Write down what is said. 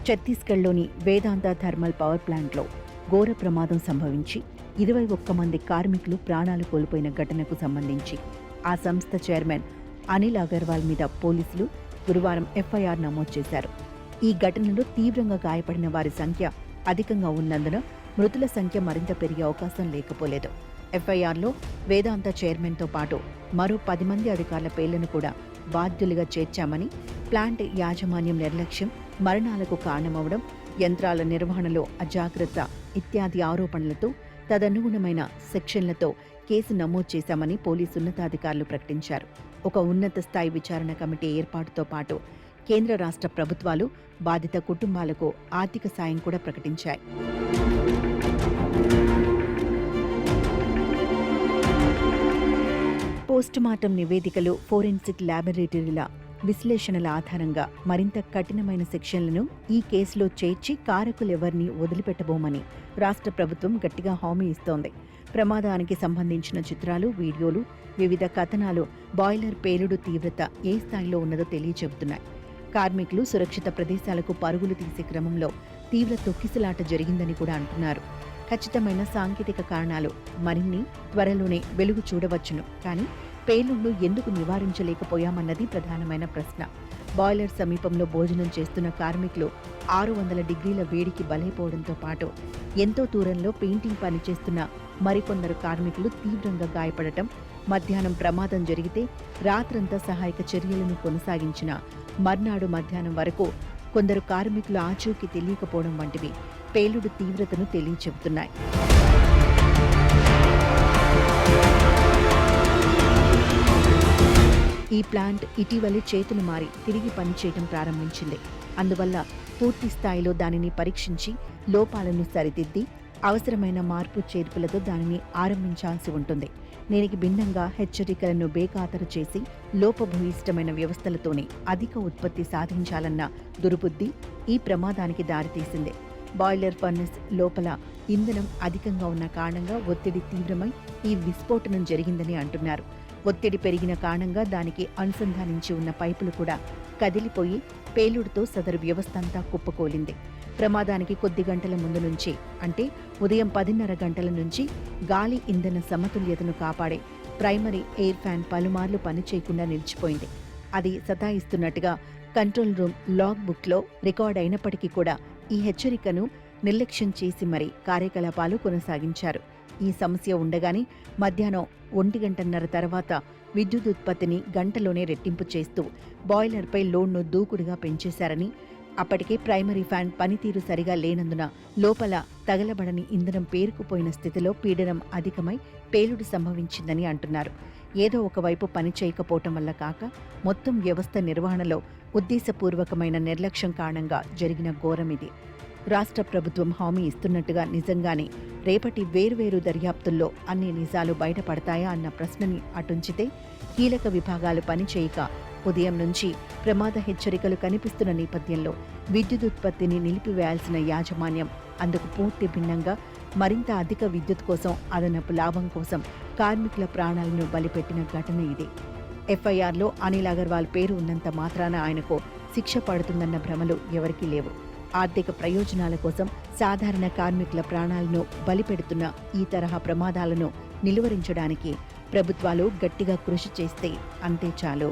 ఛత్తీస్గఢ్లోని వేదాంత thermal power ప్లాంట్లో ఘోర ప్రమాదం సంభవించి 21 మంది కార్మికులు ప్రాణాలు కోల్పోయిన ఘటనకు సంబంధించి ఆ సంస్థ చైర్మన్ అనిల్ అగర్వాల్ మీద పోలీసులు గురువారం ఎఫ్ఐఆర్ నమోదు చేశారు. ఈ ఘటనలో తీవ్రంగా గాయపడిన వారి సంఖ్య అధికంగా ఉన్నందున మృతుల సంఖ్య మరింత పెరిగే అవకాశం లేకపోలేదు. ఎఫ్ఐఆర్లో వేదాంత చైర్మన్తో పాటు మరో 10 మంది అధికారుల పేర్లను కూడా బాధ్యులుగా చేర్చామని, ప్లాంట్ యాజమాన్యం నిర్లక్ష్యం మరణాలకు కారణమవడం, యంత్రాల నిర్వహణలో అజాగ్రత్త ఇత్యాది ఆరోపణలతో తదనుగుణమైన సెక్షన్లతో కేసు నమోదు చేశామని పోలీసు ఉన్నతాధికారులు ప్రకటించారు. ఒక ఉన్నత స్థాయి విచారణ కమిటీ ఏర్పాటుతో పాటు కేంద్ర రాష్ట్ర ప్రభుత్వాలు బాధిత కుటుంబాలకు ఆర్థిక సాయం కూడా ప్రకటించాయి. పోస్టుమార్టం నివేదికలు, ఫోరెన్సిక్ ల్యాబొరేటరీల విశ్లేషణల ఆధారంగా మరింత కఠినమైన సెక్షన్లను ఈ కేసులో చేర్చి కారకులెవరినీ వదిలిపెట్టబోమని రాష్ట్ర ప్రభుత్వం గట్టిగా హామీ ఇస్తోంది. ప్రమాదానికి సంబంధించిన చిత్రాలు, వీడియోలు, వివిధ కథనాలు బాయిలర్ పేలుడు తీవ్రత ఏ స్థాయిలో ఉన్నదో తెలియచెబుతున్నాయి. కార్మికులు సురక్షిత ప్రదేశాలకు పరుగులు తీసే క్రమంలో తీవ్ర తొక్కిసలాట జరిగిందని కూడా అంటున్నారు. ఖచ్చితమైన సాంకేతిక కారణాలు మరిన్ని త్వరలోనే వెలుగు చూడవచ్చును. కానీ పేలుళ్లు ఎందుకు నివారించలేకపోయామన్నది ప్రధానమైన ప్రశ్న. బాయిలర్ సమీపంలో భోజనం చేస్తున్న కార్మికులు 600 డిగ్రీల వేడికి బలైపోవడంతో పాటు ఎంతో దూరంలో పెయింటింగ్ పనిచేస్తున్న మరికొందరు కార్మికులు తీవ్రంగా గాయపడటం, మధ్యాహ్నం ప్రమాదం జరిగితే రాత్రంతా సహాయక చర్యలను కొనసాగించిన మర్నాడు మధ్యాహ్నం వరకు కొందరు కార్మికుల ఆచూకీ తెలియకపోవడం వంటివి పేలుడు తీవ్రతను తెలియచెబుతున్నాయి. ఈ ప్లాంట్ ఇటీవలే చేతులు మారి తిరిగి పనిచేయడం ప్రారంభించింది. అందువల్ల పూర్తి స్థాయిలో దానిని పరీక్షించి లోపాలను సరిదిద్ది అవసరమైన మార్పు చేర్పులతో దానిని ఆరంభించాల్సి ఉంటుంది. దీనికి భిన్నంగా హెచ్చరికలను బేఖాతరు చేసి లోపభూయిష్టమైన వ్యవస్థలతోనే అధిక ఉత్పత్తి సాధించాలన్న దుర్బుద్ధి ఈ ప్రమాదానికి దారితీసింది. బాయిలర్ ఫర్నెస్ లోపల ఇంధనం అధికంగా ఉన్న కారణంగా ఒత్తిడి తీవ్రమై ఈ విస్ఫోటనం జరిగిందని అంటున్నారు. ఒత్తిడి పెరిగిన కారణంగా దానికి అనుసంధానించి ఉన్న పైపులు కూడా కదిలిపోయి పేలుడుతో సదరు వ్యవస్థ అంతా కుప్పకూలింది. ప్రమాదానికి కొద్ది గంటల ముందు నుంచి, అంటే ఉదయం 10:30 గంటల నుంచి గాలి ఇంధన సమతుల్యతను కాపాడే ప్రైమరీ ఎయిర్ ఫ్యాన్ పలుమార్లు పనిచేయకుండా నిలిచిపోయింది. అది సతాయిస్తున్నట్టుగా కంట్రోల్ రూమ్ లాగ్ బుక్లో రికార్డ్ అయినప్పటికీ కూడా ఈ హెచ్చరికను నిర్లక్ష్యం చేసి మరీ కార్యకలాపాలు కొనసాగించారు. ఈ సమస్య ఉండగానే మధ్యాహ్నం 1:30 తర్వాత విద్యుత్ ఉత్పత్తిని గంటలోనే రెట్టింపు చేస్తూ బాయిలర్పై లోడ్ను దూకుడుగా పెంచేశారని, అప్పటికే ప్రైమరీ ఫ్యాన్ పనితీరు సరిగా లేనందున లోపల తగలబడని ఇంధనం పేరుకుపోయిన స్థితిలో పీడనం అధికమై పేలుడు సంభవించిందని అంటున్నారు. ఏదో ఒకవైపు పని చేయకపోవటం వల్ల కాక మొత్తం వ్యవస్థ నిర్వహణలో ఉద్దేశపూర్వకమైన నిర్లక్ష్యం కారణంగా జరిగిన ఘోరం ఇది. రాష్ట్ర ప్రభుత్వం హామీ ఇస్తున్నట్టుగా నిజంగానే రేపటి వేర్వేరు దర్యాప్తుల్లో అన్ని నిజాలు బయటపడతాయా అన్న ప్రశ్నని అటుంచితే, కీలక విభాగాలు పనిచేయక ఉదయం నుంచి ప్రమాద హెచ్చరికలు కనిపిస్తున్న నేపథ్యంలో విద్యుదుత్పత్తిని నిలిపివేయాల్సిన యాజమాన్యం అందుకు పూర్తి భిన్నంగా మరింత అధిక విద్యుత్ కోసం, అదనపు లాభం కోసం కార్మికుల ప్రాణాలను బలిపెట్టిన ఘటన ఇది. ఎఫ్ఐఆర్లో అనిల్ అగర్వాల్ పేరు ఉన్నంత మాత్రాన ఆయనకు శిక్ష పడుతుందన్న భ్రమలు ఎవరికీ లేవు. ఆర్థిక ప్రయోజనాల కోసం సాధారణ కార్మికుల ప్రాణాలను బలిపెడుతున్న ఈ తరహా ప్రమాదాలను నిలువరించడానికి ప్రభుత్వాలు గట్టిగా కృషి చేస్తే అంతే చాలు.